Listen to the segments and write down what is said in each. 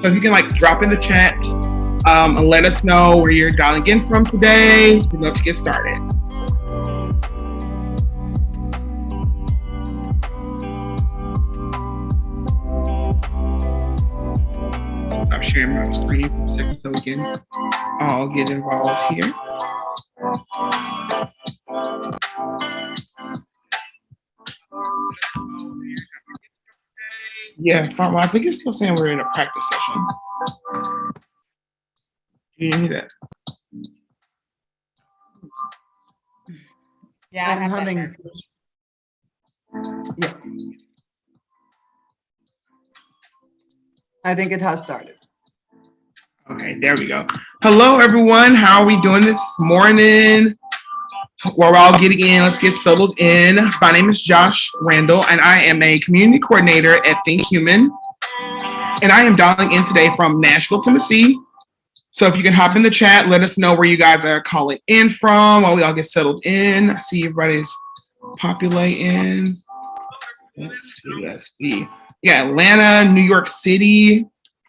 So if you can like drop in the chat and let us know where you're dialing in from today, we'd love to get started. Stop sharing my screen for a second so we can all get involved here. Yeah, well, I think it's still saying we're in a practice session. You didn't hear that? Yeah, I'm having. Yeah. I think it has started. Okay, there we go. Hello, everyone. How are we doing this morning? We're all getting in. Let's get settled in. My name is Josh Randall, and I am a community coordinator at ThinkHuman. And I am dialing in today from Nashville, Tennessee. So if you can hop in the chat, let us know where you guys are calling in from while we all get settled in. I see everybody's populating. Let's see. Yeah, Atlanta, New York City,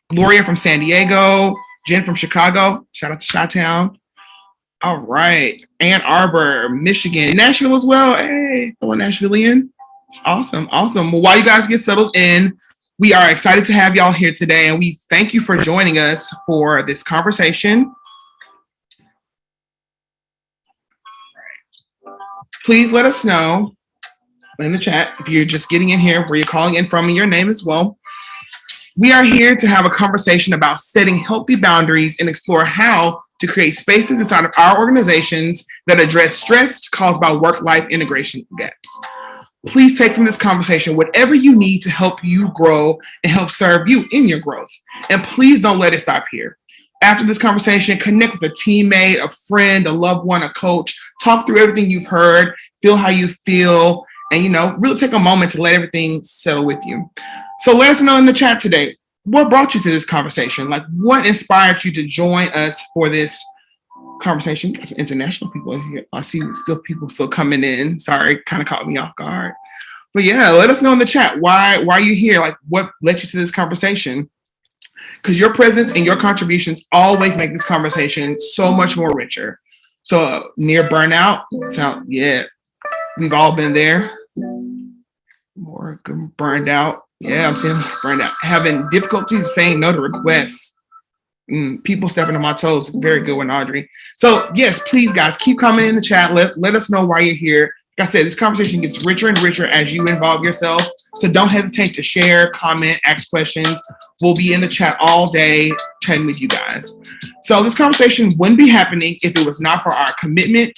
Gloria from San Diego, Jen from Chicago. Shout out to Chi-Town. All right. Ann Arbor, Michigan, Nashville as well. Hey, hello, Nashvilleian. Awesome. Well, while you guys get settled in, we are excited to have y'all here today, and we thank you for joining us for this conversation. Please let us know in the chat if you're just getting in here, where you're calling in from, and your name as well. We are here to have a conversation about setting healthy boundaries and explore how to create spaces inside of our organizations that address stress caused by work-life integration gaps. Please take from this conversation whatever you need to help you grow and help serve you in your growth. And please don't let it stop here. After this conversation, connect with a teammate, a friend, a loved one, a coach. Talk through everything you've heard, feel how you feel, and really take a moment to let everything settle with you. So let us know in the chat today, what brought you to this conversation? Like, what inspired you to join us for this conversation? We got some international people in here. I see people still coming in. Sorry, kind of caught me off guard. But yeah, let us know in the chat why are you here? Like, what led you to this conversation? Because your presence and your contributions always make this conversation so much more richer. So near burnout, we've all been there. More burned out. Yeah, I'm saying burned out. Having difficulties saying no to requests. People stepping on my toes. Very good one, Audrey. So yes, please guys, keep coming in the chat. Let us know why you're here. Like I said, this conversation gets richer and richer as you involve yourself. So don't hesitate to share, comment, ask questions. We'll be in the chat all day chatting with you guys. So this conversation wouldn't be happening if it was not for our commitment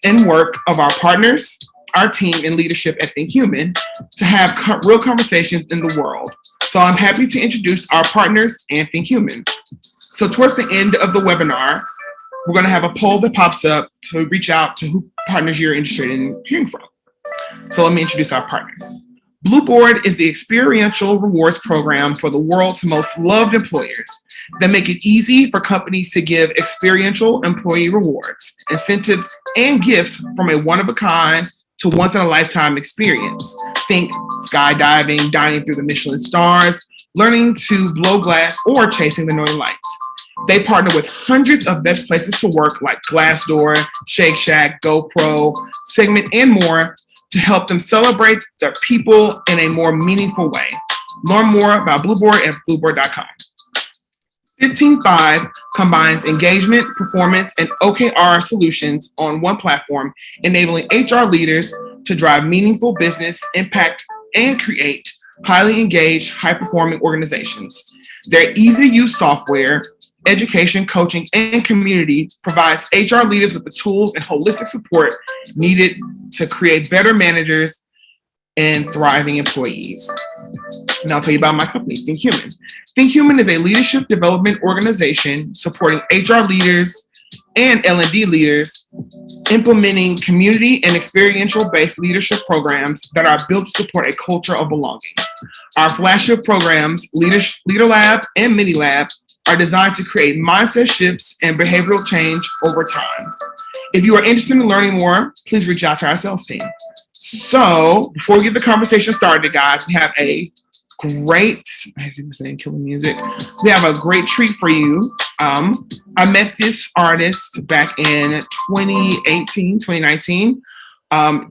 and work of our partners, our team, and leadership at ThinkHuman to have real conversations in the world. So I'm happy to introduce our partners and ThinkHuman. So towards the end of the webinar, we're going to have a poll that pops up to reach out to who partners you're interested in hearing from. So let me introduce our partners. Blueboard is the experiential rewards program for the world's most loved employers that make it easy for companies to give experiential employee rewards, incentives, and gifts from a one-of-a-kind to once-in-a-lifetime experience. Think skydiving, dining through the Michelin stars, learning to blow glass, or chasing the northern lights. They partner with hundreds of best places to work like Glassdoor, Shake Shack, GoPro, Segment, and more to help them celebrate their people in a more meaningful way. Learn more about Blueboard at blueboard.com. 15Five combines engagement, performance, and OKR solutions on one platform, enabling HR leaders to drive meaningful business impact and create highly engaged, high-performing organizations. Their easy-to-use software, education, coaching, and community provides HR leaders with the tools and holistic support needed to create better managers and thriving employees. Now I'll tell you about my company, ThinkHuman. ThinkHuman is a leadership development organization supporting HR leaders and L&D leaders, implementing community and experiential-based leadership programs that are built to support a culture of belonging. Our flagship programs, Leader Lab and Mini Lab, are designed to create mindset shifts and behavioral change over time. If you are interested in learning more, please reach out to our sales team. So before we get the conversation started, guys, we have a great, as you were saying, killing music. We have a great treat for you. I met this artist back in 2018, 2019.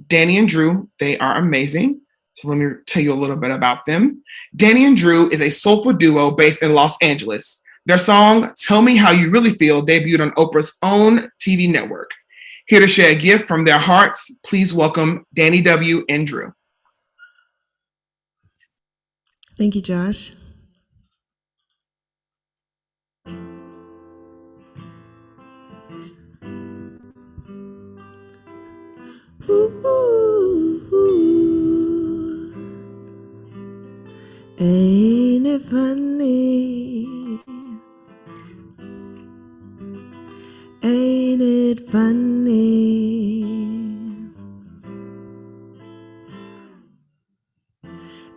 Danny and Drew, they are amazing. So let me tell you a little bit about them. Danny and Drew is a soulful duo based in Los Angeles. Their song, Tell Me How You Really Feel, debuted on Oprah's own TV network. Here to share a gift from their hearts, please welcome Danny W. and Drew. Thank you, Josh. Ooh, ooh, ooh. Ain't it funny? Ain't it funny?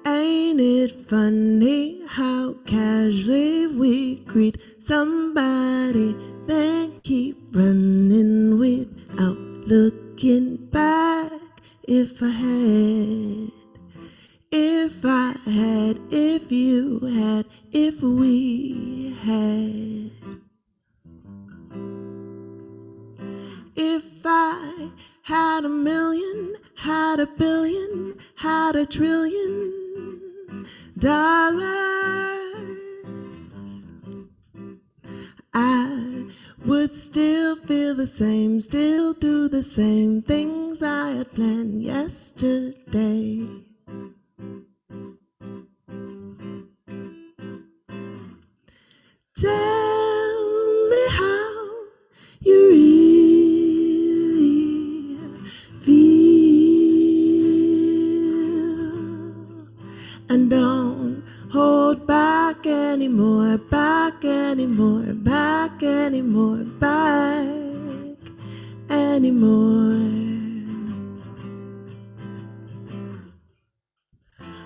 Ain't it funny how casually we greet somebody, then keep running without looking back? If I had, if you had, if we had. If I had a million, had a billion, had a trillion dollars, I would still feel the same, still do the same things I had planned yesterday. Tell me how you really feel, and don't hold back anymore, back anymore, back anymore, back anymore.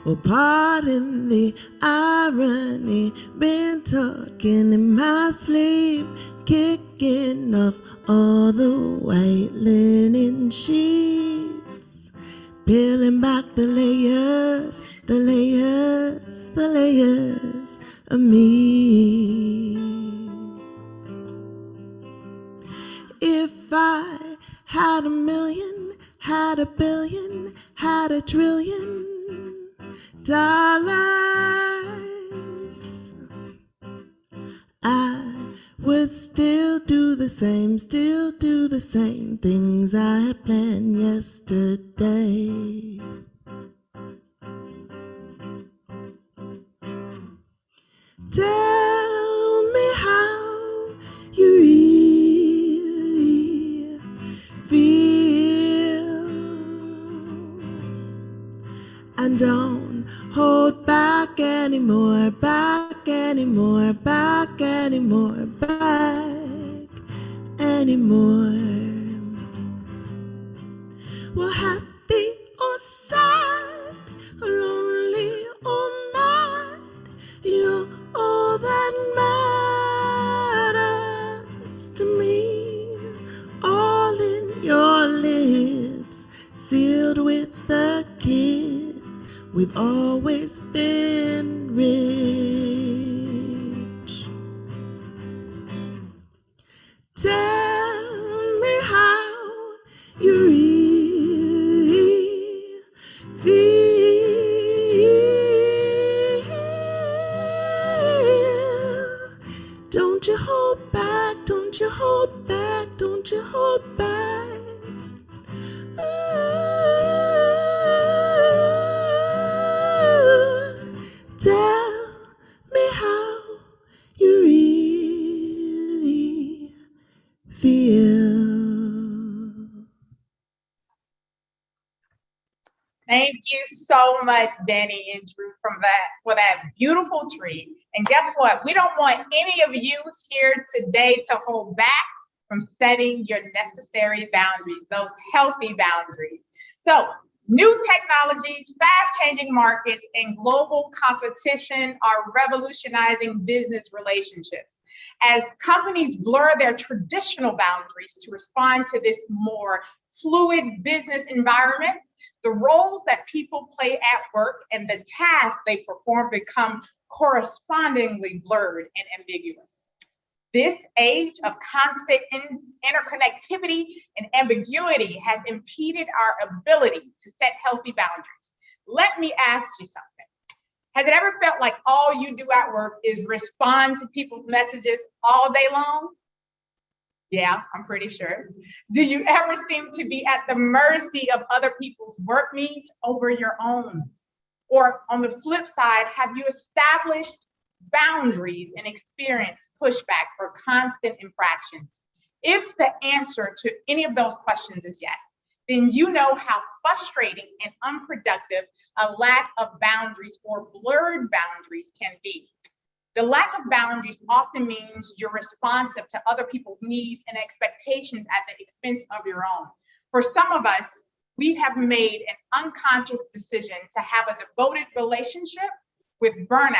Well, pardon the irony, been talking in my sleep, kicking off all the white linen sheets, peeling back the layers, the layers, the layers of me. If I had a million, had a billion, had a trillion dollars, I would still do the same things I had planned yesterday. Tell me how you really feel, and don't hold back anymore, back anymore, back anymore, back anymore. Well, happy or sad, lonely or mad, you're all that matters to me. All in your lips, sealed with a kiss. We've always been rich. Tell me how you really feel. Don't you hold back, don't you hold back, don't you hold back. Tell me how you really feel. Thank you so much, Danny and Drew, for that beautiful treat. And guess what? We don't want any of you here today to hold back from setting your necessary boundaries, those healthy boundaries. So, new technologies, fast-changing markets, and global competition are revolutionizing business relationships. As companies blur their traditional boundaries to respond to this more fluid business environment, The roles that people play at work and the tasks they perform become correspondingly blurred and ambiguous. This age of constant interconnectivity and ambiguity has impeded our ability to set healthy boundaries. Let me ask you something. Has it ever felt like all you do at work is respond to people's messages all day long? Yeah, I'm pretty sure. Do you ever seem to be at the mercy of other people's work needs over your own? Or on the flip side, have you established boundaries and experienced pushback or constant infractions? If the answer to any of those questions is yes, then you know how frustrating and unproductive a lack of boundaries or blurred boundaries can be. The lack of boundaries often means you're responsive to other people's needs and expectations at the expense of your own. For some of us, we have made an unconscious decision to have a devoted relationship with burnout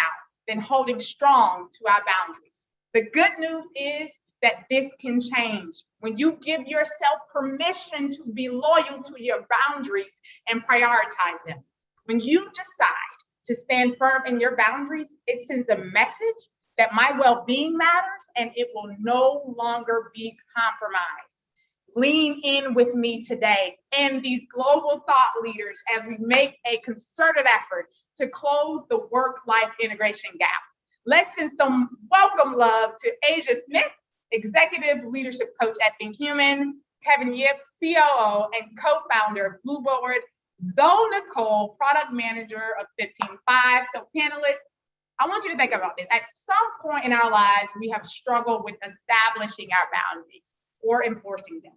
than holding strong to our boundaries. The good news is that this can change when you give yourself permission to be loyal to your boundaries and prioritize them. When you decide to stand firm in your boundaries, it sends a message that my well-being matters and it will no longer be compromised. Lean in with me today and these global thought leaders as we make a concerted effort to close the work-life integration gap. Let's send some welcome love to Asia Smith, Executive Leadership Coach at ThinkHuman, Kevin Yip, COO and co-founder of Blueboard, Zoe Nicole, Product Manager of 15Five. So panelists, I want you to think about this. At some point in our lives, we have struggled with establishing our boundaries or enforcing them.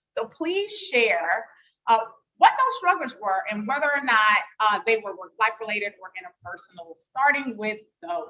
So please share what those struggles were and whether or not they were work-life related or interpersonal, starting with Zoe.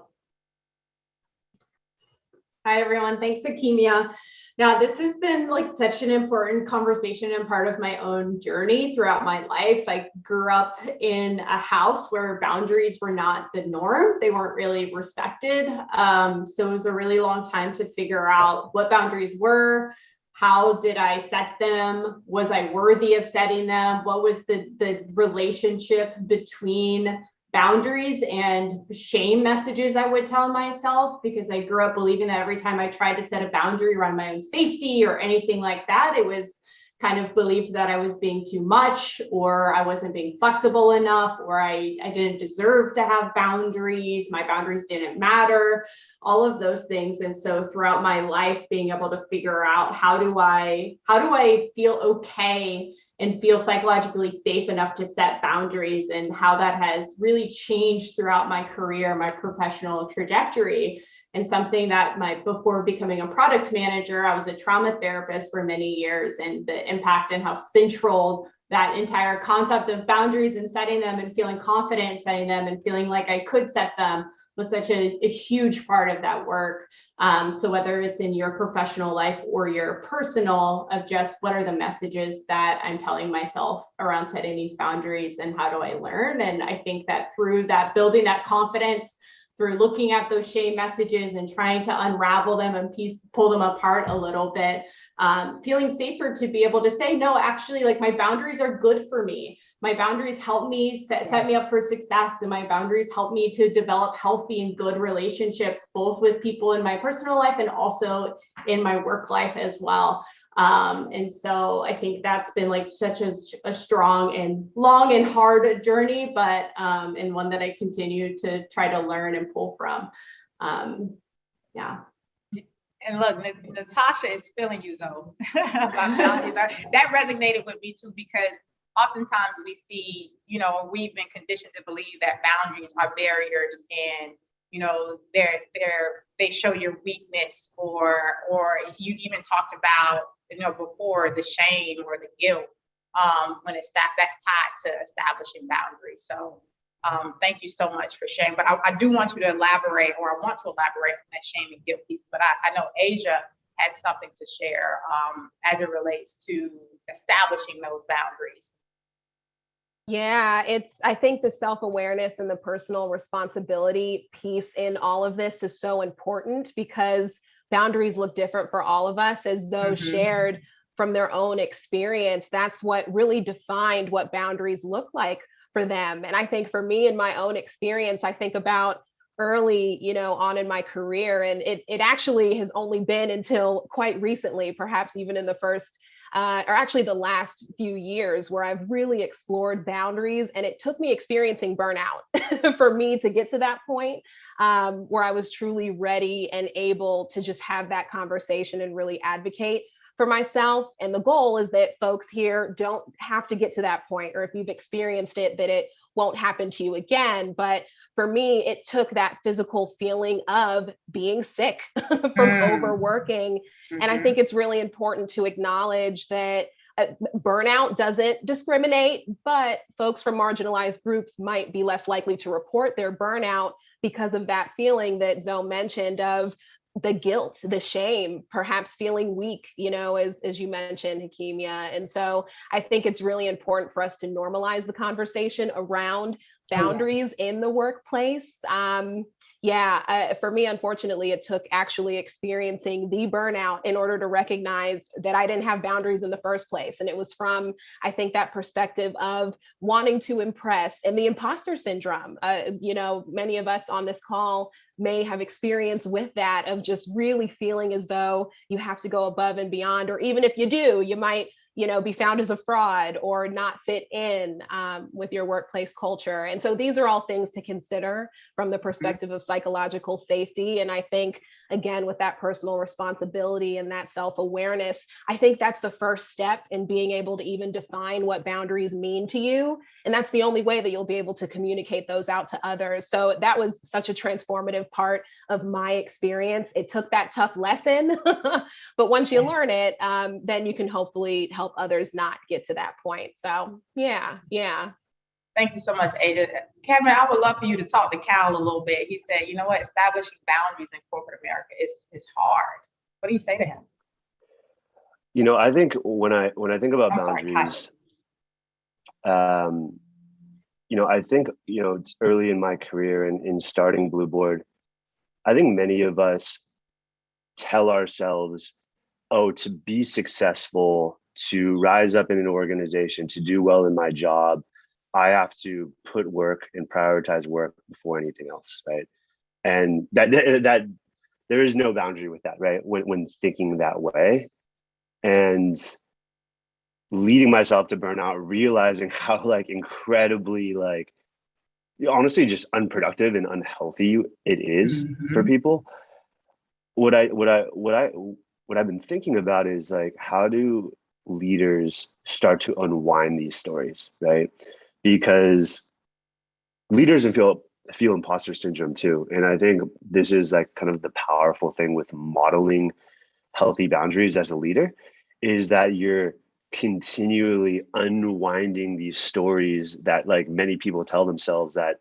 Hi, everyone. Thanks, Akimia. Now, this has been like such an important conversation and part of my own journey throughout my life. I grew up in a house where boundaries were not the norm. They weren't really respected. So it was a really long time to figure out what boundaries were. How did I set them? Was I worthy of setting them? What was the relationship between boundaries and shame messages I would tell myself? Because I grew up believing that every time I tried to set a boundary around my own safety or anything like that, it was kind of believed that I was being too much, or I wasn't being flexible enough, or I didn't deserve to have boundaries. My boundaries didn't matter, all of those things. And so throughout my life, being able to figure out how do I feel okay and feel psychologically safe enough to set boundaries, and how that has really changed throughout my career, my professional trajectory. And something that before becoming a product manager, I was a trauma therapist for many years, and the impact and how central that entire concept of boundaries and setting them and feeling confident in setting them and feeling like I could set them was such a huge part of that work. So whether it's in your professional life or your personal, of just what are the messages that I'm telling myself around setting these boundaries and how do I learn? And I think that through that, building that confidence, through looking at those shame messages and trying to unravel them and pull them apart a little bit, feeling safer to be able to say, no, actually, like my boundaries are good for me. My boundaries help me set me up for success, and my boundaries help me to develop healthy and good relationships, both with people in my personal life and also in my work life as well. And so I think that's been like such a strong and long and hard journey, but and one that I continue to try to learn and pull from. Yeah. And look, Natasha is feeling you, Zoe, about boundaries. That resonated with me too, because oftentimes we see, we've been conditioned to believe that boundaries are barriers, and they show your weakness, or you even talked about before, the shame or the guilt when that's tied to establishing boundaries. So thank you so much for sharing. But I do want you to elaborate, or I want to elaborate on that shame and guilt piece. But I know Asia had something to share as it relates to establishing those boundaries. Yeah, I think the self-awareness and the personal responsibility piece in all of this is so important, because boundaries look different for all of us. As Zoe shared, from their own experience, that's what really defined what boundaries look like for them. And I think for me, in my own experience, I think about early, on in my career, and it actually has only been until quite recently, perhaps even in the first or actually the last few years, where I've really explored boundaries. And it took me experiencing burnout for me to get to that point where I was truly ready and able to just have that conversation and really advocate for myself. And the goal is that folks here don't have to get to that point, or if you've experienced it, that it won't happen to you again. But for me, it took that physical feeling of being sick from overworking. And I think it's really important to acknowledge that burnout doesn't discriminate, but folks from marginalized groups might be less likely to report their burnout because of that feeling that Zoe mentioned of the guilt, the shame, perhaps feeling weak, as you mentioned, Hakimia. And so I think it's really important for us to normalize the conversation around boundaries in the workplace. For me, unfortunately, it took actually experiencing the burnout in order to recognize that I didn't have boundaries in the first place. And it was from, I think, that perspective of wanting to impress and the imposter syndrome. Many of us on this call may have experience with that, of just really feeling as though you have to go above and beyond, or even if you do, you might be found as a fraud or not fit in with your workplace culture. And so these are all things to consider from the perspective of psychological safety. And I think, again, with that personal responsibility and that self-awareness, I think that's the first step in being able to even define what boundaries mean to you. And that's the only way that you'll be able to communicate those out to others. So that was such a transformative part of my experience. It took that tough lesson, but once you learn it, then you can hopefully help others not get to that point. So yeah. Thank you so much, Ada. Kevin, I would love for you to talk to Cal a little bit. He said, establishing boundaries in corporate America is hard. What do you say to him? I think when I think about boundaries, I think, it's early in my career and in starting Blueboard, I think many of us tell ourselves, to be successful, to rise up in an organization, to do well in my job, I have to put work and prioritize work before anything else, right? And that there is no boundary with that, right? When thinking that way, and leading myself to burnout, realizing how incredibly honestly just unproductive and unhealthy it is for people. What I've been thinking about is how do leaders start to unwind these stories, right? Because leaders feel imposter syndrome too. And I think this is kind of the powerful thing with modeling healthy boundaries as a leader, is that you're continually unwinding these stories that many people tell themselves, that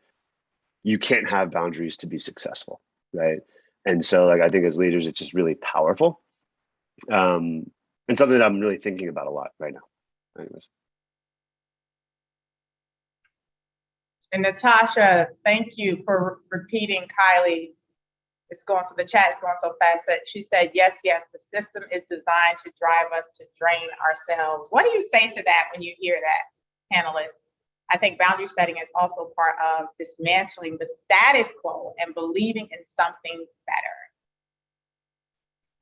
you can't have boundaries to be successful, right? And so I think as leaders, it's just really powerful. And something that I'm really thinking about a lot right now. Anyways. And Natasha, thank you for repeating Kylie. The chat is going so fast that she said, yes, the system is designed to drive us to drain ourselves. What do you say to that when you hear that, panelists? I think boundary setting is also part of dismantling the status quo and believing in something better.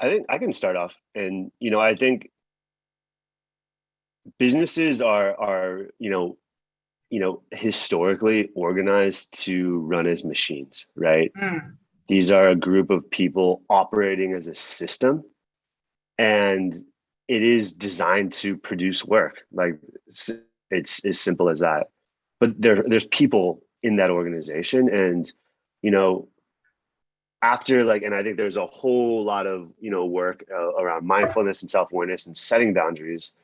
I think I can start off. And, I think businesses are historically organized to run as machines, right? These are a group of people operating as a system, and it is designed to produce work. It's as simple as that. But there's people in that organization, and after and I think there's a whole lot of work around mindfulness and self-awareness and setting boundaries.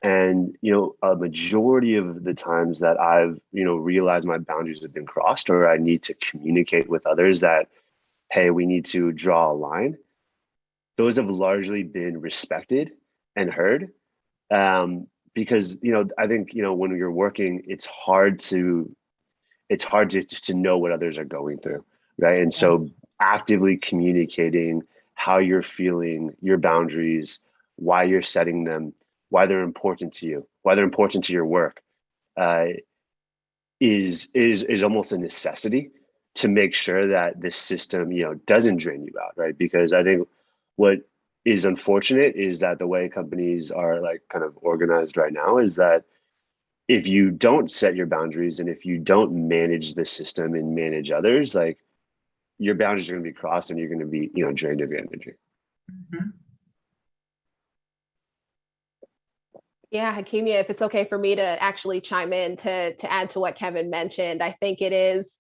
And a majority of the times that I've realized my boundaries have been crossed, or I need to communicate with others that, hey, we need to draw a line, those have largely been respected and heard. Because I think when you're working, it's hard to just to know what others are going through, right? And so actively communicating how you're feeling, your boundaries, why you're setting them, why they're important to you, why they're important to your work, is almost a necessity to make sure that this system, doesn't drain you out, right? Because I think what is unfortunate is that the way companies are like kind of organized right now is that if you don't set your boundaries and if you don't manage the system and manage others, like your boundaries are going to be crossed and you're going to be, drained of your energy. Mhm. Yeah, Hakimia, if it's okay for me to actually chime in to add to what Kevin mentioned, I think it's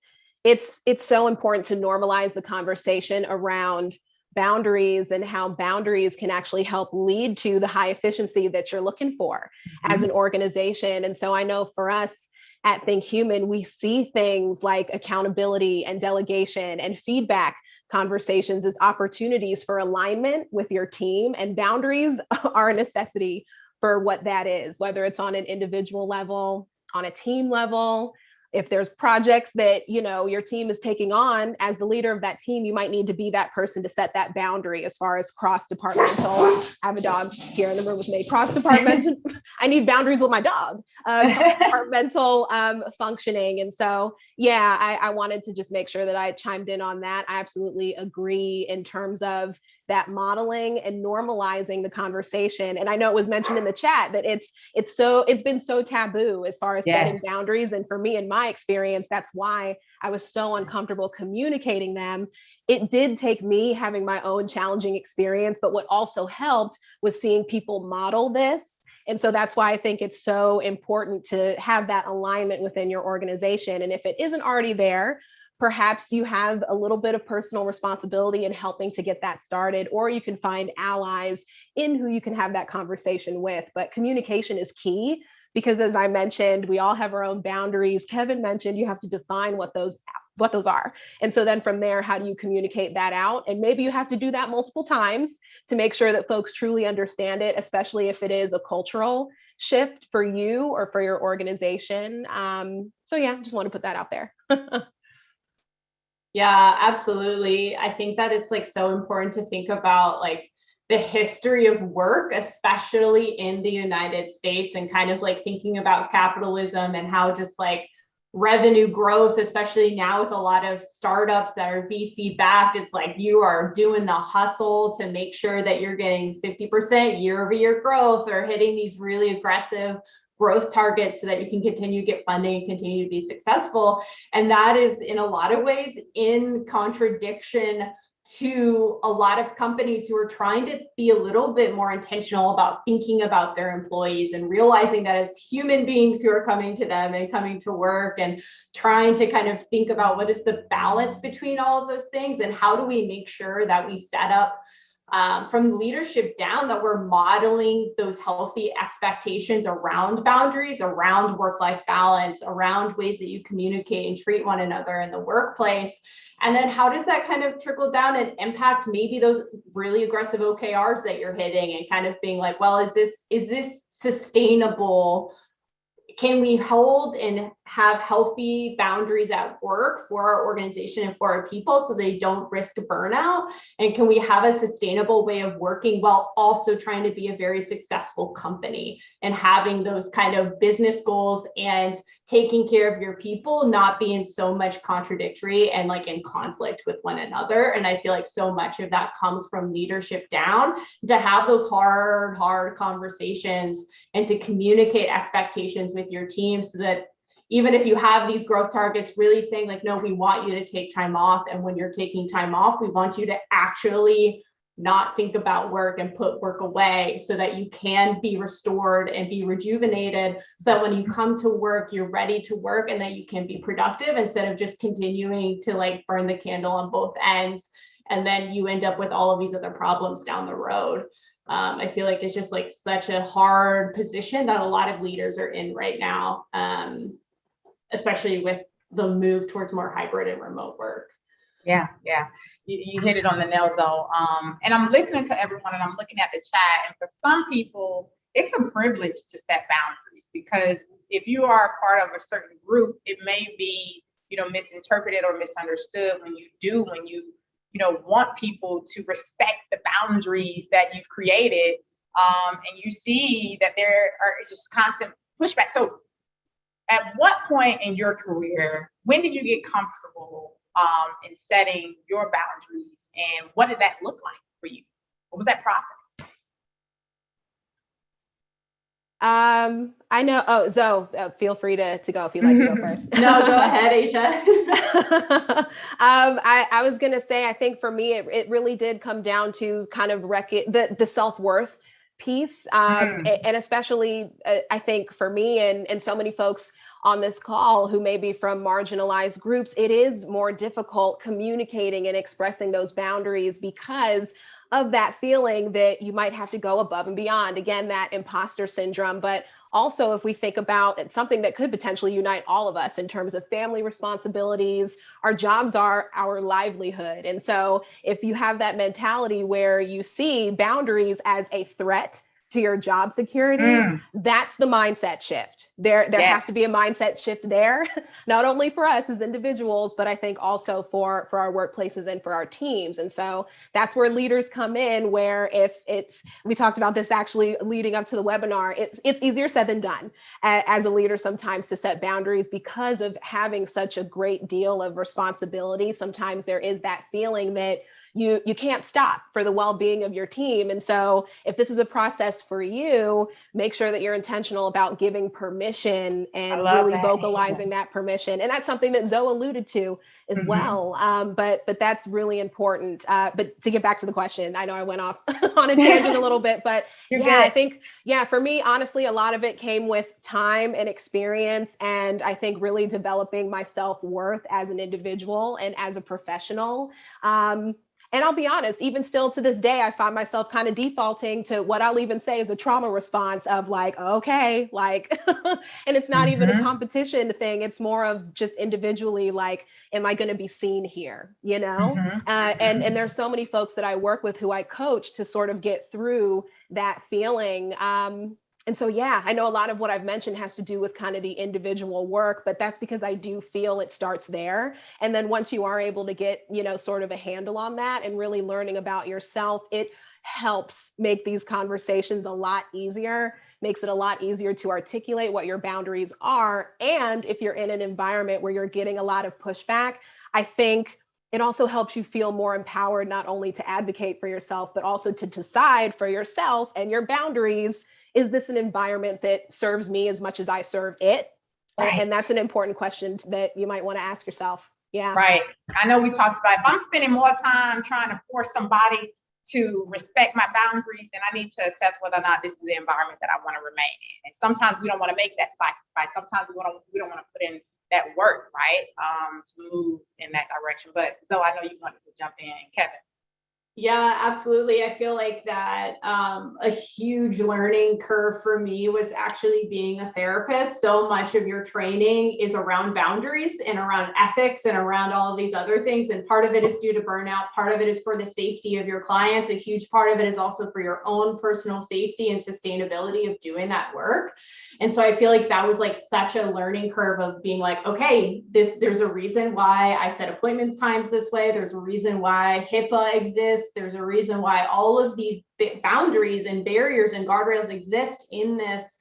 so important to normalize the conversation around boundaries and how boundaries can actually help lead to the high efficiency that you're looking for as an organization. And so I know for us at ThinkHuman, we see things like accountability and delegation and feedback conversations as opportunities for alignment with your team, and boundaries are a necessity for what that is, whether it's on an individual level, on a team level. If there's projects that your team is taking on, as the leader of that team, you might need to be that person to set that boundary as far as cross-departmental. I have a dog here in the room with me. Cross-departmental. I need boundaries with my dog. Cross-departmental functioning. And so, yeah, I wanted to just make sure that I chimed in on that. I absolutely agree in terms of that modeling and normalizing the conversation. And I know it was mentioned in the chat that it's been so taboo as far as setting boundaries. And for me, in my experience, that's why I was so uncomfortable communicating them. It did take me having my own challenging experience, but what also helped was seeing people model this. And so that's why I think it's so important to have that alignment within your organization. And if it isn't already there, perhaps you have a little bit of personal responsibility in helping to get that started, or you can find allies in who you can have that conversation with. But communication is key because, as I mentioned, we all have our own boundaries. Kevin mentioned you have to define what those are. And so then from there, how do you communicate that out? And maybe you have to do that multiple times to make sure that folks truly understand it, especially if it is a cultural shift for you or for your organization. So yeah, just want to put that out there. Yeah, absolutely. I think that it's like so important to think about like the history of work, especially in the United States, and kind of like thinking about capitalism and how just like revenue growth, especially now with a lot of startups that are VC backed, it's like you are doing the hustle to make sure that you're getting 50% year-over-year growth or hitting these really aggressive growth targets so that you can continue to get funding and continue to be successful. And that is in a lot of ways in contradiction to a lot of companies who are trying to be a little bit more intentional about thinking about their employees and realizing that as human beings who are coming to them and coming to work and trying to kind of think about what is the balance between all of those things and how do we make sure that we set up from leadership down that we're modeling those healthy expectations around boundaries, around work-life balance, around ways that you communicate and treat one another in the workplace. And then how does that kind of trickle down and impact maybe those really aggressive OKRs that you're hitting and kind of being like, well, is this sustainable? Can we hold and have healthy boundaries at work for our organization and for our people so they don't risk burnout? And can we have a sustainable way of working while also trying to be a very successful company and having those kind of business goals and taking care of your people, not being so much contradictory and like in conflict with one another? And I feel like so much of that comes from leadership down, to have those hard conversations and to communicate expectations with your team so that even if you have these growth targets, really saying like, no, we want you to take time off. And when you're taking time off, we want you to actually not think about work and put work away so that you can be restored and be rejuvenated. So that when you come to work, you're ready to work and that you can be productive instead of just continuing to like burn the candle on both ends. And then you end up with all of these other problems down the road. I feel like it's just like such a hard position that a lot of leaders are in right now, especially with the move towards more hybrid and remote work. Yeah. You hit it on the nail, though. And I'm listening to everyone and I'm looking at the chat. And for some people, it's a privilege to set boundaries because if you are a part of a certain group, it may be, misinterpreted or misunderstood when you want people to respect the boundaries that you've created. and you see that there are just constant pushback. So at what point in your career, when did you get comfortable in setting your boundaries, and what did that look like for you? What was that process? I know. Oh, Zoe, feel free to go if you'd like to go first. No, go ahead, Aisha. I was going to say, I think for me, it really did come down to kind of the self-worth piece. And especially, I think for me and so many folks on this call who may be from marginalized groups, it is more difficult communicating and expressing those boundaries because of that feeling that you might have to go above and beyond. Again, that imposter syndrome. But also, if we think about something that could potentially unite all of us in terms of family responsibilities, our jobs are our livelihood. And so if you have that mentality where you see boundaries as a threat to your job security, that's the mindset shift. There has to be a mindset shift there, not only for us as individuals, but I think also for our workplaces and for our teams. And so that's where leaders come in, where we talked about this actually leading up to the webinar, it's easier said than done as a leader sometimes to set boundaries because of having such a great deal of responsibility. Sometimes there is that feeling that you can't stop for the well-being of your team. And so if this is a process for you, make sure that you're intentional about giving permission and really vocalizing that permission. And that's something that Zoe alluded to as well. But that's really important. But to get back to the question, I know I went off on a tangent a little bit, but I think, for me, honestly, a lot of it came with time and experience. And I think really developing my self-worth as an individual and as a professional. And I'll be honest, even still to this day, I find myself kind of defaulting to what I'll even say is a trauma response of like, okay, like, and it's not even a competition thing. It's more of just individually, like, am I going to be seen here? You know? And there's so many folks that I work with who I coach to sort of get through that feeling. And so, I know a lot of what I've mentioned has to do with kind of the individual work, but that's because I do feel it starts there. And then once you are able to get, sort of a handle on that and really learning about yourself, it helps make these conversations a lot easier, makes it a lot easier to articulate what your boundaries are. And if you're in an environment where you're getting a lot of pushback, I think it also helps you feel more empowered, not only to advocate for yourself, but also to decide for yourself and your boundaries. Is this an environment that serves me as much as I serve it? Right. And that's an important question that you might want to ask yourself. Yeah. Right. I know we talked about, if I'm spending more time trying to force somebody to respect my boundaries, then I need to assess whether or not this is the environment that I want to remain in. And sometimes we don't want to make that sacrifice. Sometimes we don't want to put in that work, right? To move in that direction. But Zoe, I know you wanted to jump in. Kevin. Yeah, absolutely. I feel like that a huge learning curve for me was actually being a therapist. So much of your training is around boundaries and around ethics and around all of these other things. And part of it is due to burnout. Part of it is for the safety of your clients. A huge part of it is also for your own personal safety and sustainability of doing that work. And so I feel like that was like such a learning curve of being like, okay, there's a reason why I set appointment times this way. There's a reason why HIPAA exists. There's a reason why all of these boundaries and barriers and guardrails exist in this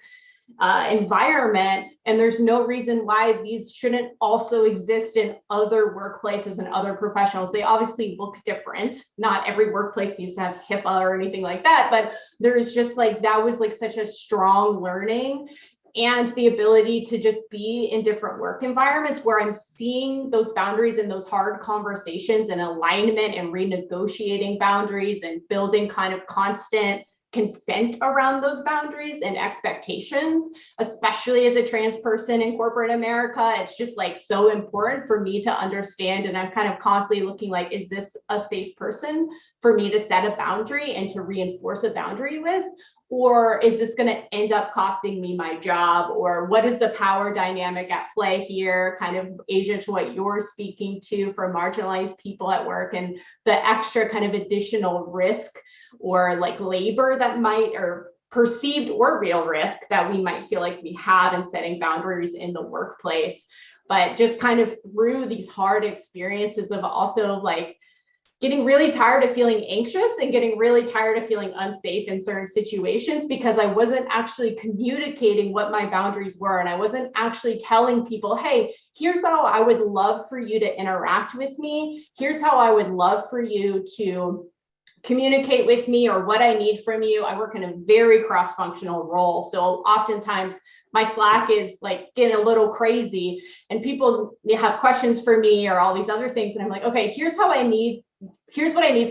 environment. And there's no reason why these shouldn't also exist in other workplaces and other professionals. They obviously look different. Not every workplace needs to have HIPAA or anything like that, but there's just like, that was like such a strong learning. And the ability to just be in different work environments where I'm seeing those boundaries and those hard conversations and alignment and renegotiating boundaries and building kind of constant consent around those boundaries and expectations, especially as a trans person in corporate America. It's just like so important for me to understand. And I'm kind of constantly looking like, is this a safe person for me to set a boundary and to reinforce a boundary with? Or is this going to end up costing me my job? Or what is the power dynamic at play here? Kind of, Asia, to what you're speaking to for marginalized people at work and the extra kind of additional risk or like labor that might, or perceived or real risk that we might feel like we have in setting boundaries in the workplace. But just kind of through these hard experiences of also like getting really tired of feeling anxious and getting really tired of feeling unsafe in certain situations because I wasn't actually communicating what my boundaries were. And I wasn't actually telling people, hey, here's how I would love for you to interact with me. Here's how I would love for you to communicate with me or what I need from you. I work in a very cross-functional role. So oftentimes my Slack is like getting a little crazy and people have questions for me or all these other things. And I'm like, okay, here's what I need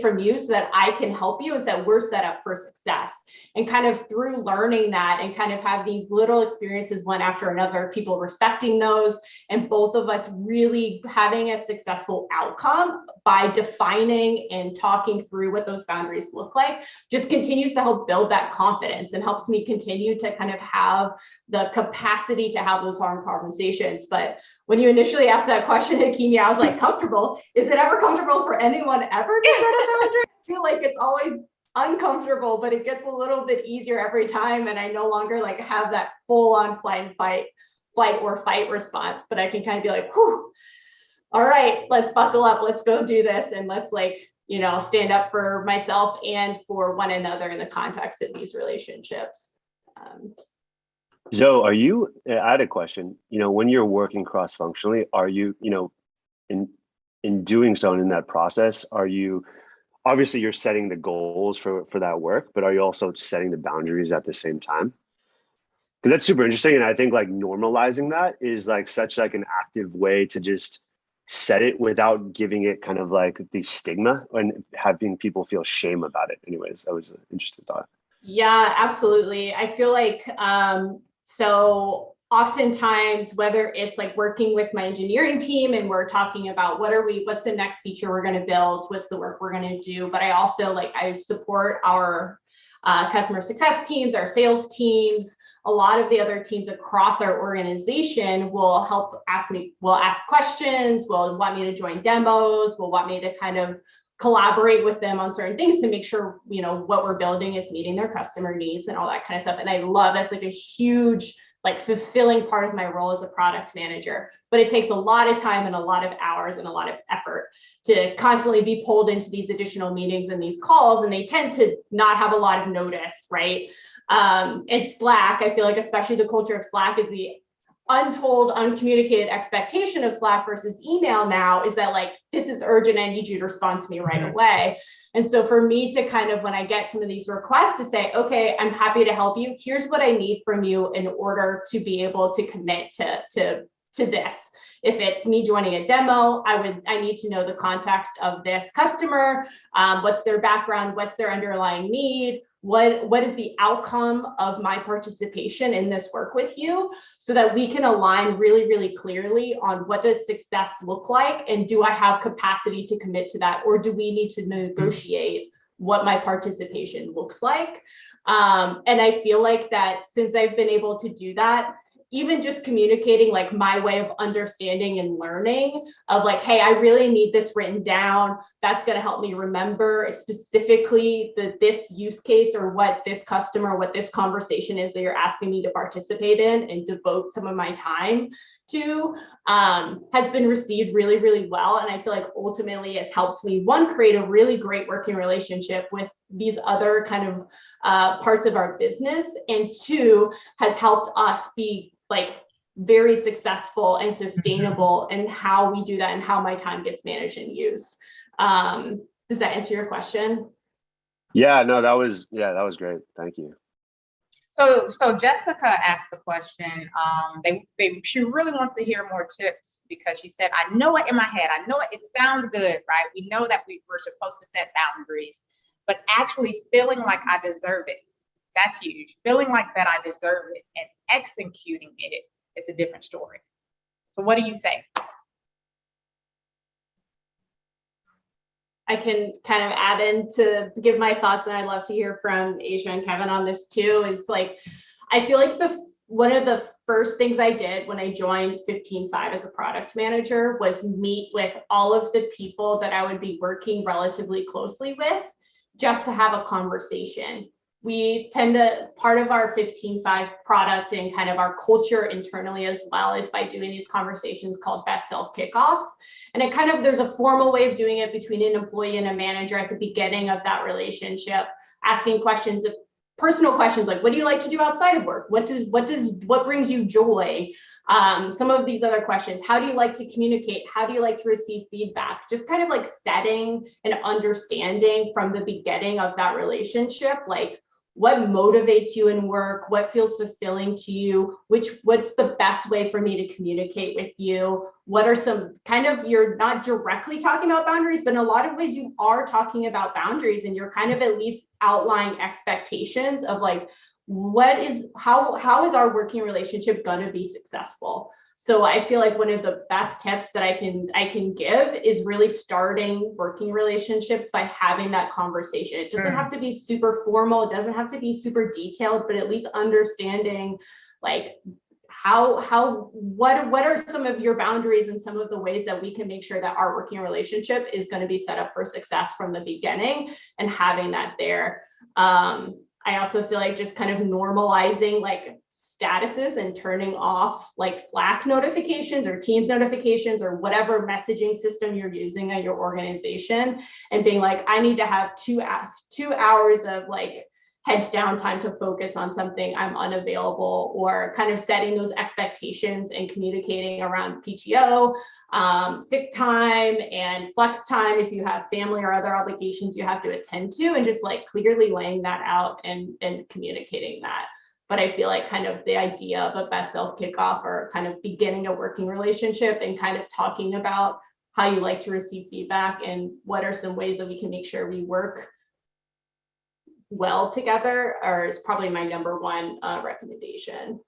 from you so that I can help you and so that we're set up for success. And kind of through learning that and kind of have these little experiences one after another, people respecting those and both of us really having a successful outcome by defining and talking through what those boundaries look like, just continues to help build that confidence and helps me continue to kind of have the capacity to have those hard conversations. But when you initially asked that question, Hakimi, I was like, comfortable? Is it ever comfortable for anyone ever to set a boundary? I feel like it's always uncomfortable, but it gets a little bit easier every time. And I no longer like have that full on flight or fight response, but I can kind of be like, whew, all right, let's buckle up, let's go do this. And let's like, you know, stand up for myself and for one another in the context of these relationships. Zoe, I had a question, you know, when you're working cross-functionally, are you, you know, in doing so and in that process, are you, obviously you're setting the goals for that work, but are you also setting the boundaries at the same time? Because that's super interesting. And I think like normalizing that is like such like an active way to just set it without giving it kind of like the stigma and having people feel shame about it. Anyways, that was an interesting thought. Yeah, absolutely. I feel like, so oftentimes, whether it's like working with my engineering team and we're talking about what's the next feature we're going to build, what's the work we're going to do, but I also I support our customer success teams, our sales teams, a lot of the other teams across our organization will ask questions, will want me to join demos, will want me to kind of collaborate with them on certain things to make sure, you know, what we're building is meeting their customer needs and all that kind of stuff. And I love that's like a huge, like fulfilling part of my role as a product manager, but it takes a lot of time and a lot of hours and a lot of effort to constantly be pulled into these additional meetings and these calls. And they tend to not have a lot of notice, right? And Slack, I feel like especially the culture of Slack is the untold, uncommunicated expectation of Slack versus email now is that like, this is urgent, I need you to respond to me right away. And so for me to kind of, when I get some of these requests to say, okay, I'm happy to help you, here's what I need from you in order to be able to commit to this. If it's me joining a demo, I need to know the context of this customer, what's their background, what's their underlying need, what is the outcome of my participation in this work with you, so that we can align really, really clearly on what does success look like, and do I have capacity to commit to that, or do we need to negotiate what my participation looks like? And I feel like that since I've been able to do that, even just communicating like my way of understanding and learning of like, hey, I really need this written down. That's going to help me remember specifically this use case or what this customer, what this conversation is that you're asking me to participate in and devote some of my time to, has been received really, really well. And I feel like ultimately it's helped me, one, create a really great working relationship with these other kind of parts of our business, and two, has helped us be like very successful and sustainable in how we do that and how my time gets managed and used. Does that answer your question? Yeah, no, that was great. Thank you. So Jessica asked the question. She really wants to hear more tips because she said, I know it in my head. I know it sounds good, right? We know that we're supposed to set boundaries, but actually feeling like I deserve it. That's huge. Feeling like that I deserve it and executing it is a different story. So what do you say? I can kind of add in to give my thoughts, and I'd love to hear from Asia and Kevin on this too, is like, I feel like one of the first things I did when I joined 15Five as a product manager was meet with all of the people that I would be working relatively closely with just to have a conversation. we tend to, part of our 15-5 product and kind of our culture internally as well is by doing these conversations called best self kickoffs. And it kind of, there's a formal way of doing it between an employee and a manager at the beginning of that relationship, asking questions of personal questions like, what do you like to do outside of work? What brings you joy? Some of these other questions, how do you like to communicate? How do you like to receive feedback? Just kind of like setting and understanding from the beginning of that relationship, like what motivates you in work, what feels fulfilling to you, what's the best way for me to communicate with you? What are some kind of, you're not directly talking about boundaries, but in a lot of ways you are talking about boundaries, and you're kind of at least outlining expectations of like, how is our working relationship going to be successful? So I feel like one of the best tips that I can give is really starting working relationships by having that conversation. It doesn't have to be super formal. It doesn't have to be super detailed, but at least understanding like what are some of your boundaries and some of the ways that we can make sure that our working relationship is going to be set up for success from the beginning, and having that there. I also feel like just kind of normalizing like statuses and turning off like Slack notifications or Teams notifications or whatever messaging system you're using at your organization, and being like, I need to have 2 hours of like heads down time to focus on something, I'm unavailable, or kind of setting those expectations and communicating around PTO, sick time and flex time if you have family or other obligations you have to attend to, and just like clearly laying that out and communicating that. But I feel like kind of the idea of a best self kickoff, or kind of beginning a working relationship and kind of talking about how you like to receive feedback and what are some ways that we can make sure we work well together, or is probably my number one recommendation.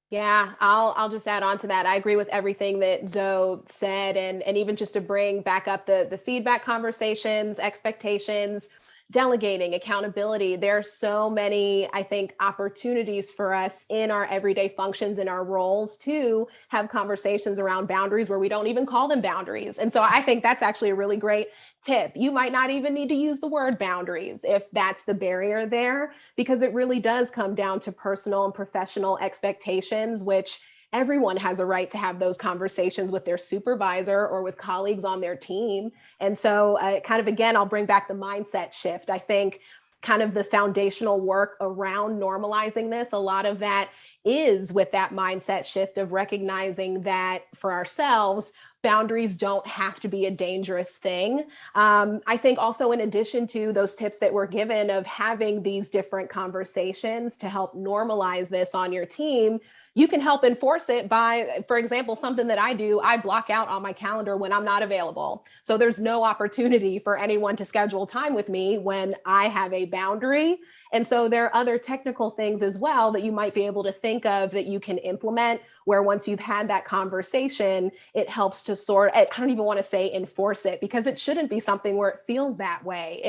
Yeah, I'll just add on to that. I agree with everything that Zoe said, and even just to bring back up the feedback conversations, expectations, delegating, accountability. There are so many, I think, opportunities for us in our everyday functions, in our roles, to have conversations around boundaries where we don't even call them boundaries. And so I think that's actually a really great tip. You might not even need to use the word boundaries if that's the barrier there, because it really does come down to personal and professional expectations, which everyone has a right to have those conversations with their supervisor or with colleagues on their team. And so kind of, again, I'll bring back the mindset shift. I think kind of the foundational work around normalizing this, a lot of that is with that mindset shift of recognizing that for ourselves, boundaries don't have to be a dangerous thing. I think also, in addition to those tips that were given of having these different conversations to help normalize this on your team, you can help enforce it by, for example, something that I do, I block out on my calendar when I'm not available. So there's no opportunity for anyone to schedule time with me when I have a boundary. And so there are other technical things as well that you might be able to think of that you can implement, where once you've had that conversation, it helps to I don't even want to say enforce it, because it shouldn't be something where it feels that way.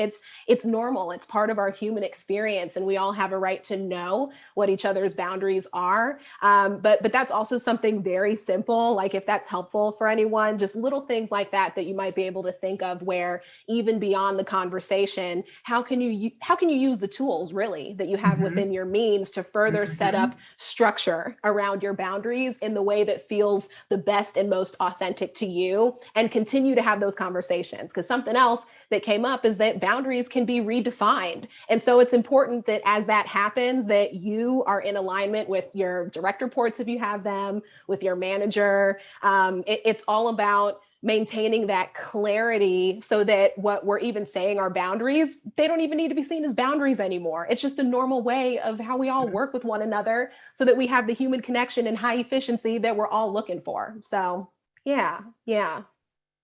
It's normal. It's part of our human experience, and we all have a right to know what each other's boundaries are. But that's also something very simple. Like, if that's helpful for anyone, just little things like that you might be able to think of, where even beyond the conversation, how can you use the tools really that you have within your means to further set up structure around your boundaries in the way that feels the best and most authentic to you, and continue to have those conversations. Because something else that came up is that boundaries can be redefined. And so it's important that as that happens, that you are in alignment with your direct reports, if you have them, with your manager. It's all about maintaining that clarity, so that what we're even saying are boundaries, they don't even need to be seen as boundaries anymore. It's just a normal way of how we all work with one another, so that we have the human connection and high efficiency that we're all looking for. So yeah.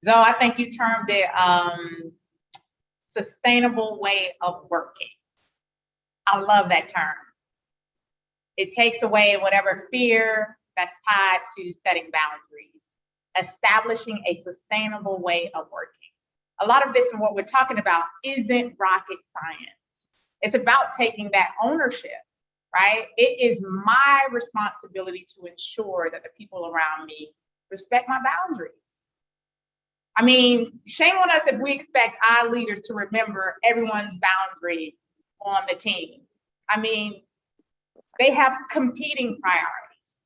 So I think you termed it sustainable way of working. I love that term. It takes away whatever fear that's tied to setting boundaries, establishing a sustainable way of working. A lot of this and what we're talking about isn't rocket science. It's about taking that ownership, right? It is my responsibility to ensure that the people around me respect my boundaries. I mean, shame on us if we expect our leaders to remember everyone's boundary on the team. I mean, they have competing priorities,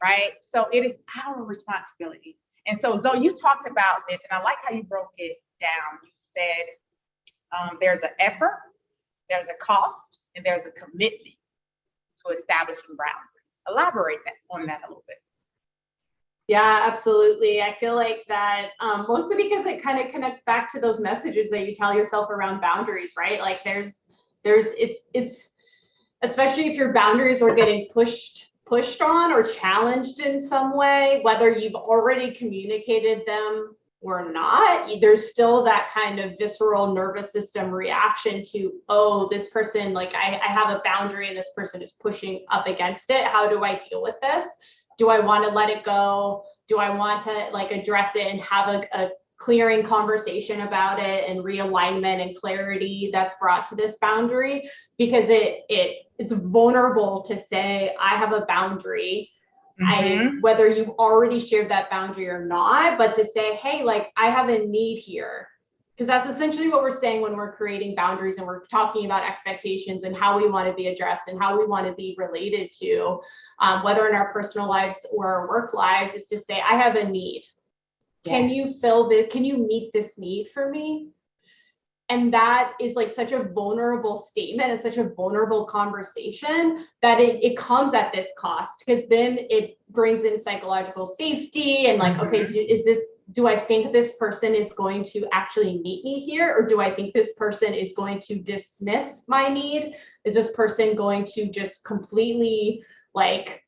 right? So it is our responsibility. And so Zoe, you talked about this, and I like how you broke it down. You said there's an effort, there's a cost, and there's a commitment to establishing boundaries. Elaborate on that a little bit. Yeah, absolutely. I feel like that mostly because it kind of connects back to those messages that you tell yourself around boundaries, right? Like it's especially if your boundaries are getting pushed on or challenged in some way, whether you've already communicated them or not, there's still that kind of visceral nervous system reaction to, oh, this person, like I have a boundary and this person is pushing up against it. How do I deal with this? Do I want to let it go? Do I want to like address it and have a clearing conversation about it and realignment and clarity that's brought to this boundary? Because it's vulnerable to say, I have a boundary. Whether you've already shared that boundary or not, but to say, hey, like I have a need here. Because that's essentially what we're saying when we're creating boundaries and we're talking about expectations and how we want to be addressed and how we want to be related to, whether in our personal lives or our work lives, is to say, I have a need. Yes. Can you fill this? Can you meet this need for me? And that is like such a vulnerable statement and such a vulnerable conversation that it comes at this cost, because then it brings in psychological safety and like, okay, do I think this person is going to actually meet me here? Or do I think this person is going to dismiss my need? Is this person going to just completely like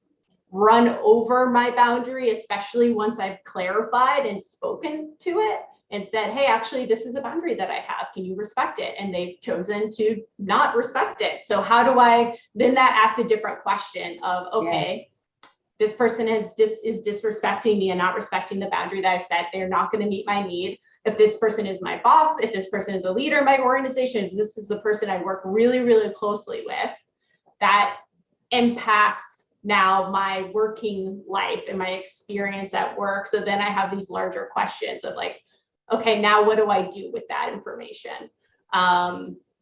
run over my boundary, especially once I've clarified and spoken to it and said, hey, actually, this is a boundary that I have. Can you respect it? And they've chosen to not respect it. So how do I, then that asks a different question of, okay, this person is disrespecting me and not respecting the boundary that I've set. They're not going to meet my need. If this person is my boss, if this person is a leader in my organization, if this is the person I work really, really closely with, that impacts now my working life and my experience at work. So then I have these larger questions of like, okay, now what do I do with that information?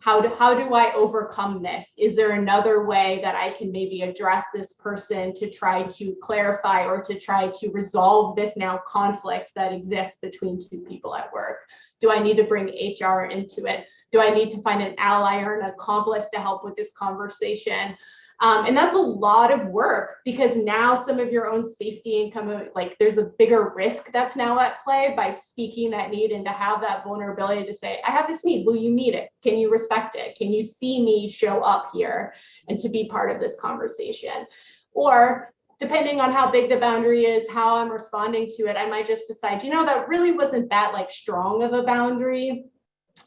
How do I overcome this? Is there another way that I can maybe address this person to try to clarify or to try to resolve this now conflict that exists between two people at work? Do I need to bring HR into it? Do I need to find an ally or an accomplice to help with this conversation? And that's a lot of work, because now some of your own safety and like there's a bigger risk that's now at play by speaking that need, and to have that vulnerability to say, I have this need, will you meet it? Can you respect it? Can you see me show up here and to be part of this conversation? Or depending on how big the boundary is, how I'm responding to it, I might just decide, that really wasn't that like strong of a boundary.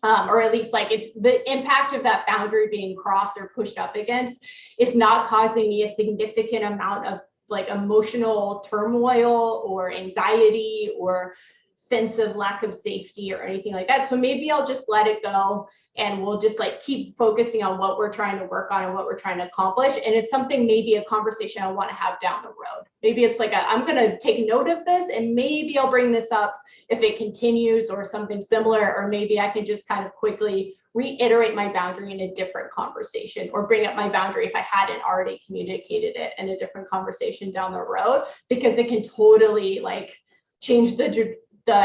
Or at least like it's the impact of that boundary being crossed or pushed up against is not causing me a significant amount of like emotional turmoil or anxiety or sense of lack of safety or anything like that. So maybe I'll just let it go and we'll just like keep focusing on what we're trying to work on and what we're trying to accomplish. And it's something, maybe a conversation I want to have down the road. Maybe it's like, I'm going to take note of this and maybe I'll bring this up if it continues or something similar, or maybe I can just kind of quickly reiterate my boundary in a different conversation, or bring up my boundary if I hadn't already communicated it in a different conversation down the road, because it can totally like change the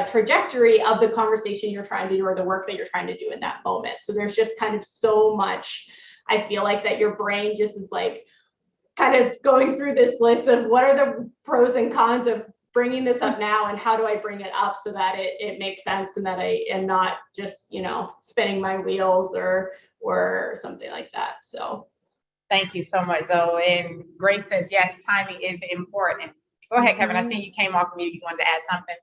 trajectory of the conversation you're trying to do or the work that you're trying to do in that moment. So there's just kind of so much, I feel like, that your brain just is like kind of going through this list of what are the pros and cons of bringing this up now, and how do I bring it up so that it makes sense and that I am not just, spinning my wheels or something like that. So thank you so much, Zoe. And Grace says, yes, timing is important. Go ahead, Kevin. I see you came off mute. You wanted to add something?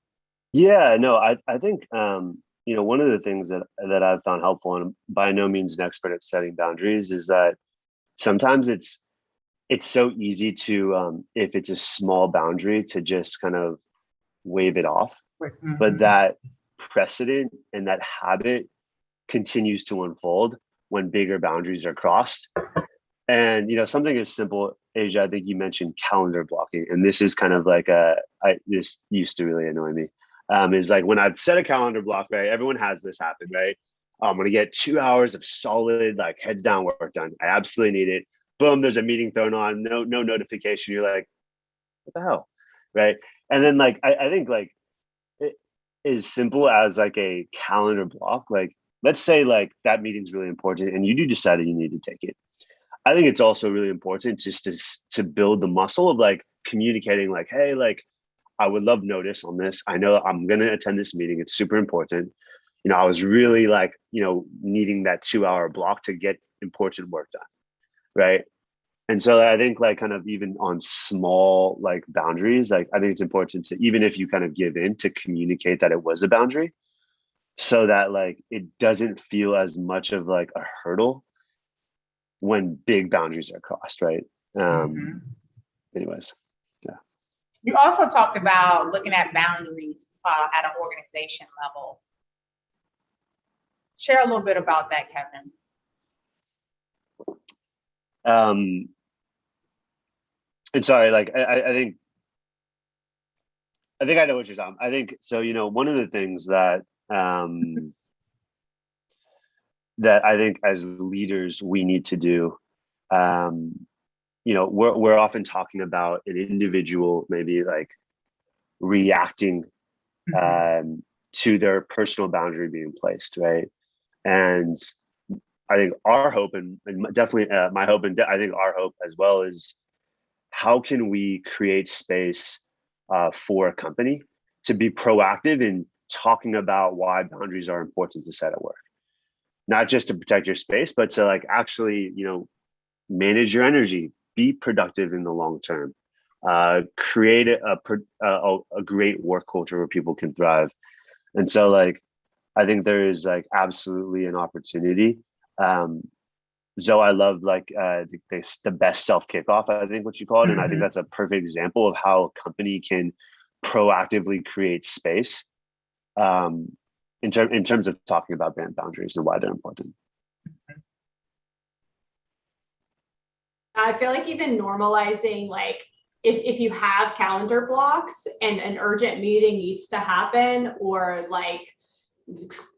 Yeah, no, I think, one of the things that I've found helpful, and by no means an expert at setting boundaries, is that sometimes it's so easy to, if it's a small boundary, to just kind of wave it off. Mm-hmm. But that precedent and that habit continues to unfold when bigger boundaries are crossed. And, something as simple, Asia, I think you mentioned calendar blocking, and this is kind of like this used to really annoy me. is like when I've set a calendar block, right? Everyone has this happen, right? I'm going to get 2 hours of solid, like heads down work done. I absolutely need it. Boom, there's a meeting thrown on, no notification. You're like, what the hell, right? And then like, I think like it is simple as like a calendar block. Like, let's say like that meeting's really important and you do decide that you need to take it. I think it's also really important just to build the muscle of like communicating like, hey, like, I would love notice on this. I know I'm going to attend this meeting. It's super important. You know, I was really like, you know, needing that 2-hour block to get important work done. Right. And so I think like kind of even on small like boundaries, like I think it's important to, even if you kind of give in, to communicate that it was a boundary so that like it doesn't feel as much of like a hurdle when big boundaries are crossed. Right. Anyways. Yeah. You also talked about looking at boundaries at an organization level. Share a little bit about that, Kevin. And sorry, like I think I know what you're talking. I think so. You know, one of the things that that I think as leaders we need to do. You know, we're often talking about an individual maybe like reacting to their personal boundary being placed, right? And I think our hope and definitely my hope and I think our hope as well is how can we create space for a company to be proactive in talking about why boundaries are important to set at work, not just to protect your space, but to like actually, you know, manage your energy, be productive in the long term, create a great work culture where people can thrive. And so like, I think there is like absolutely an opportunity. Zoe, I love like the best self kickoff, I think what you call it. And I think that's a perfect example of how a company can proactively create space in terms of talking about boundaries and why they're important. I feel like even normalizing, like if you have calendar blocks and an urgent meeting needs to happen, or like,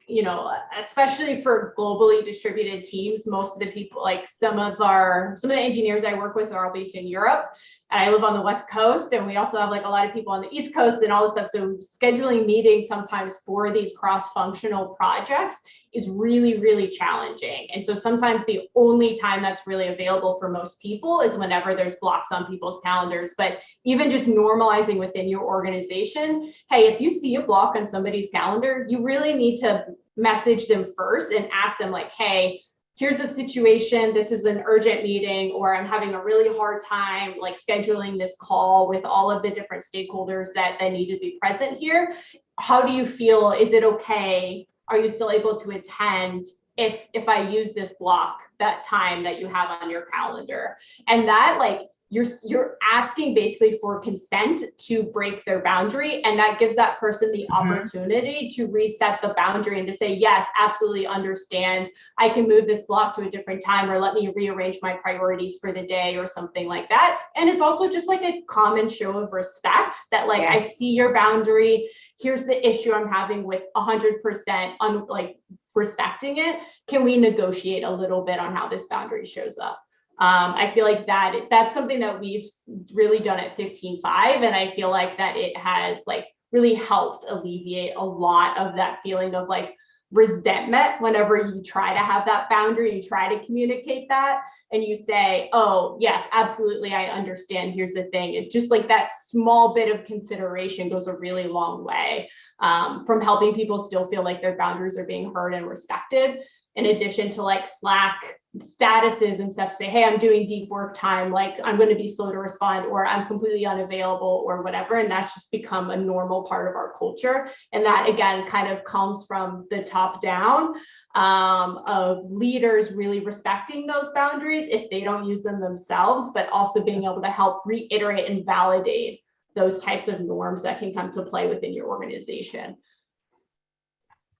you know, especially for globally distributed teams, most of the people, like some of the engineers I work with are all based in Europe, and I live on the West Coast, and we also have like a lot of people on the East Coast and all this stuff. So scheduling meetings sometimes for these cross-functional projects is really, really challenging. And so sometimes the only time that's really available for most people is whenever there's blocks on people's calendars. But even just normalizing within your organization, hey, if you see a block on somebody's calendar, you really need to message them first and ask them like, hey, here's a situation, this is an urgent meeting, or I'm having a really hard time like scheduling this call with all of the different stakeholders that need to be present here. How do you feel? Is it okay? Are you still able to attend if I use this block, that time that you have on your calendar? And that like, you're asking basically for consent to break their boundary, and that gives that person the opportunity to reset the boundary and to say, yes, absolutely understand, I can move this block to a different time, or let me rearrange my priorities for the day, or something like that. And it's also just like a common show of respect that like, I see your boundary, here's the issue I'm having with 100% on like respecting it. Can we negotiate a little bit on how this boundary shows up? I feel like that's something that we've really done at 15.5, and I feel like that it has like really helped alleviate a lot of that feeling of like resentment whenever you try to have that boundary, you try to communicate that, and you say, oh yes, absolutely, I understand, here's the thing. It just like that small bit of consideration goes a really long way from helping people still feel like their boundaries are being heard and respected, in addition to like Slack statuses and stuff, say, hey, I'm doing deep work time, like I'm going to be slow to respond, or I'm completely unavailable, or whatever. And that's just become a normal part of our culture. And that again kind of comes from the top down of leaders really respecting those boundaries if they don't use them themselves, but also being able to help reiterate and validate those types of norms that can come to play within your organization.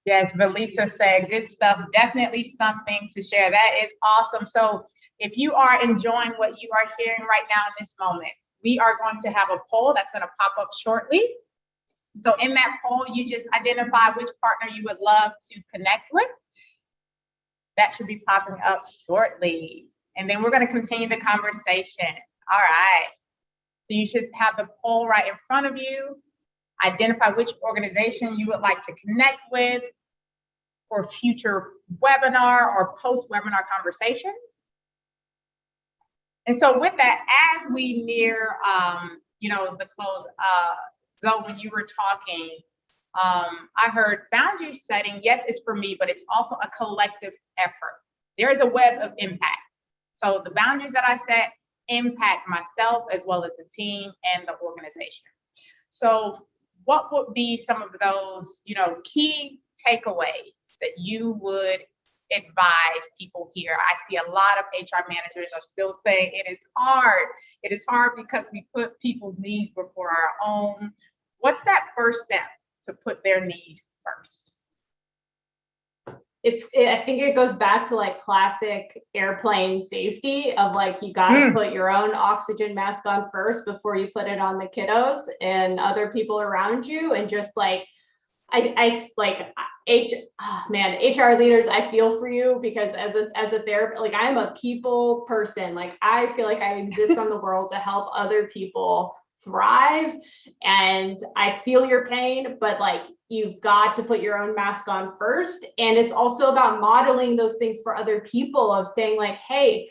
Yes, but Lisa said, good stuff. Definitely something to share. That is awesome. So if you are enjoying what you are hearing right now in this moment, we are going to have a poll that's going to pop up shortly. So in that poll, you just identify which partner you would love to connect with. That should be popping up shortly. And then we're going to continue the conversation. All right. So you should have the poll right in front of you. Identify which organization you would like to connect with for future webinar or post-webinar conversations. And so with that, as we near, the close, Zoe, when you were talking, I heard boundary setting. Yes, it's for me, but it's also a collective effort. There is a web of impact. So the boundaries that I set impact myself as well as the team and the organization. So what would be some of those, key takeaways that you would advise people here? I see a lot of HR managers are still saying it is hard. It is hard because we put people's needs before our own. What's that first step to put their need first? I think it goes back to like classic airplane safety of like, you got to put your own oxygen mask on first before you put it on the kiddos and other people around you. And just like, HR leaders, I feel for you, because as a therapist, like I'm a people person. Like I feel like I exist on the world to help other people thrive, and I feel your pain, but like you've got to put your own mask on first. And it's also about modeling those things for other people, of saying like, hey,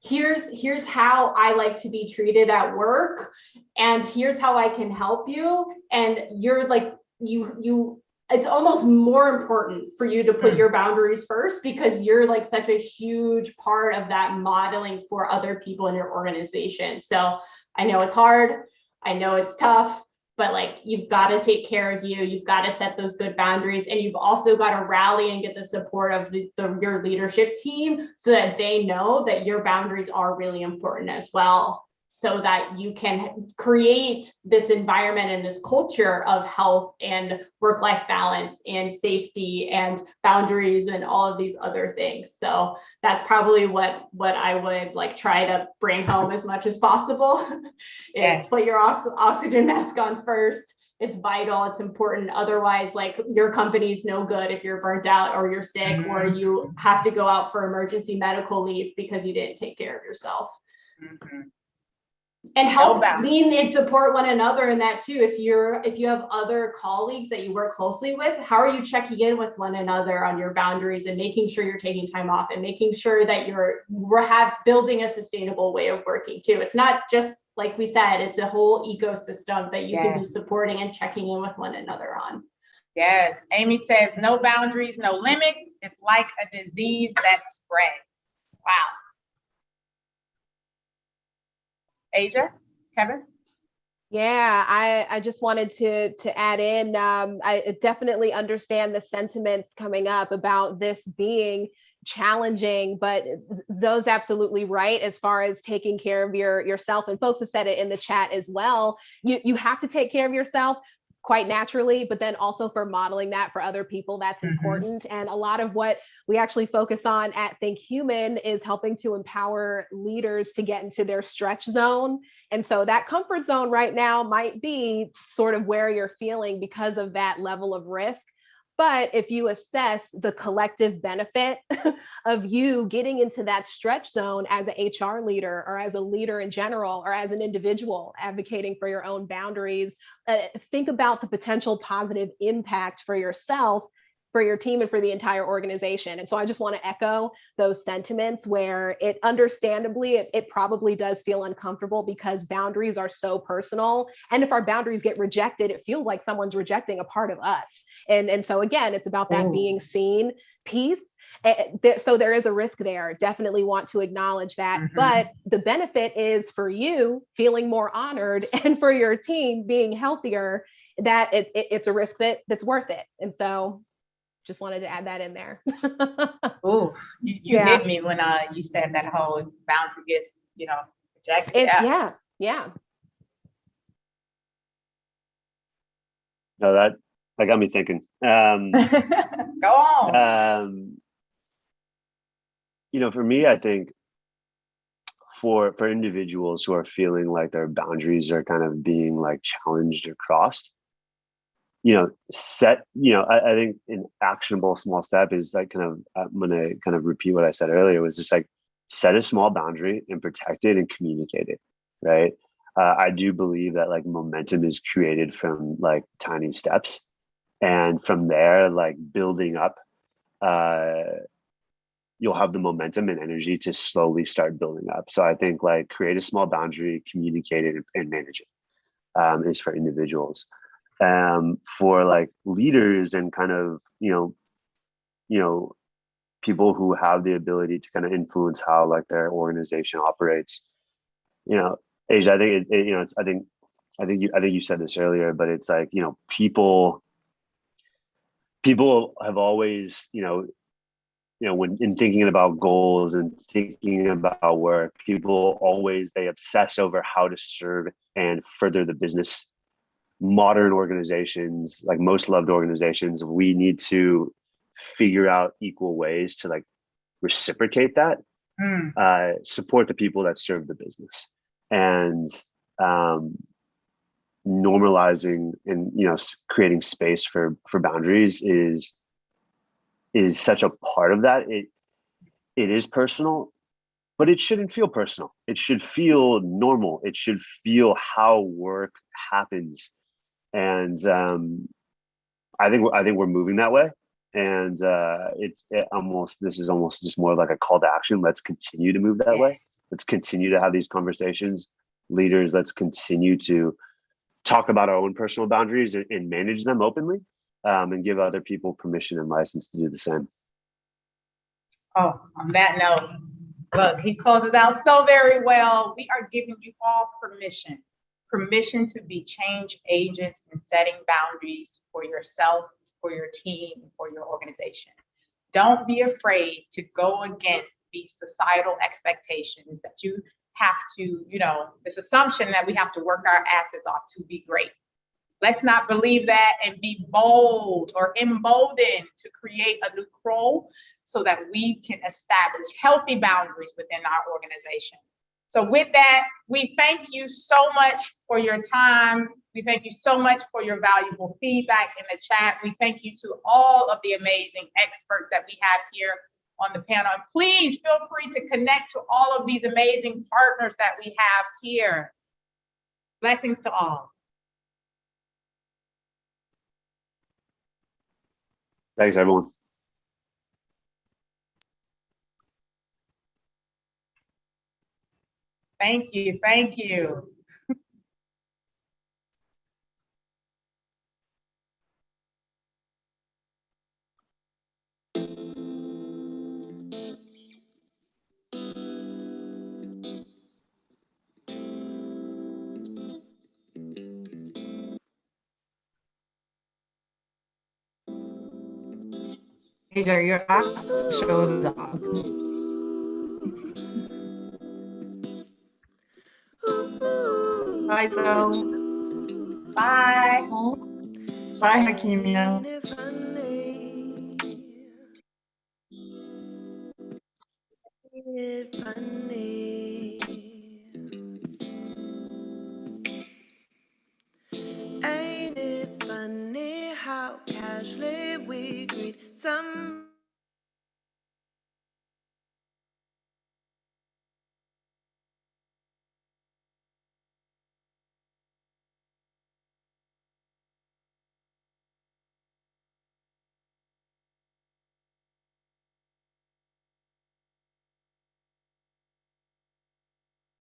here's how I like to be treated at work, and here's how I can help you. And you're like, it's almost more important for you to put your boundaries first, because you're like such a huge part of that modeling for other people in your organization. So I know it's hard, I know it's tough, but like you've got to take care of you. You've got to set those good boundaries, and you've also got to rally and get the support of your leadership team, so that they know that your boundaries are really important as well, so that you can create this environment and this culture of health and work-life balance and safety and boundaries and all of these other things. So that's probably what I would like try to bring home as much as possible is put your oxygen mask on first. It's vital, it's important. Otherwise, like your company's no good if you're burnt out or you're sick or you have to go out for emergency medical leave because you didn't take care of yourself. And help lean and support one another in that too. If you have other colleagues that you work closely with, how are you checking in with one another on your boundaries and making sure you're taking time off and making sure that we're building a sustainable way of working too. It's not just like we said, it's a whole ecosystem that you can be supporting and checking in with one another on. Yes. Amy says, no boundaries, no limits. It's like a disease that spreads. Wow. Asia, Kevin? Yeah, I just wanted to add in, I definitely understand the sentiments coming up about this being challenging, but Zoe's absolutely right as far as taking care of yourself. And folks have said it in the chat as well. You have to take care of yourself quite naturally, but then also for modeling that for other people, that's important. And a lot of what we actually focus on at ThinkHuman is helping to empower leaders to get into their stretch zone. And so that comfort zone right now might be sort of where you're feeling because of that level of risk. But if you assess the collective benefit of you getting into that stretch zone as an HR leader or as a leader in general, or as an individual advocating for your own boundaries, think about the potential positive impact for yourself, for your team, and for the entire organization. And so I just want to echo those sentiments where it understandably, it probably does feel uncomfortable because boundaries are so personal. And if our boundaries get rejected, it feels like someone's rejecting a part of us. And so again, it's about that being seen piece. So there is a risk there. Definitely want to acknowledge that. But the benefit is for you feeling more honored and for your team being healthier, that it's a risk that's worth it. And so just wanted to add that in there. Oh, you hit me when you said that whole boundary gets, rejected. Yeah. No, that got me thinking. Go on. For me, I think for individuals who are feeling like their boundaries are kind of being like challenged or crossed, set, I think an actionable small step is like I'm going to kind of repeat what I said earlier, was just like set a small boundary and protect it and communicate it. Right. I do believe that like momentum is created from like tiny steps, and from there, like building up, you'll have the momentum and energy to slowly start building up. So I think like create a small boundary, communicate it, and manage it, is for individuals. For like leaders and kind of, people who have the ability to kind of influence how like their organization operates, Asia, I think it's, I think you said this earlier, but it's like, people have always, when in thinking about goals and thinking about work, people always, they obsess over how to serve and further the business. Modern organizations, like most loved organizations, we need to figure out equal ways to like reciprocate that, support the people that serve the business, and normalizing and creating space for boundaries is such a part of that. It is personal, but it shouldn't feel personal. It should feel normal. It should feel how work happens. And I think we're moving that way. And this is almost just more of like a call to action. Let's continue to move that way. Let's continue to have these conversations. Leaders, let's continue to talk about our own personal boundaries and manage them openly, and give other people permission and license to do the same. Oh, on that note, look, he closes out so very well. We are giving you all permission to be change agents and setting boundaries for yourself, for your team, for your organization. Don't be afraid to go against these societal expectations that you have to, this assumption that we have to work our asses off to be great. Let's not believe that, and be bold or emboldened to create a new role so that we can establish healthy boundaries within our organization. So with that, we thank you so much for your time. We thank you so much for your valuable feedback in the chat. We thank you to all of the amazing experts that we have here on the panel. And please feel free to connect to all of these amazing partners that we have here. Blessings to all. Thanks, everyone. Thank you. Thank you. Asia, you're asked to show the dog. Bye, Zoe. Bye. Bye, Hakimia. Ain't it funny how casually we greet some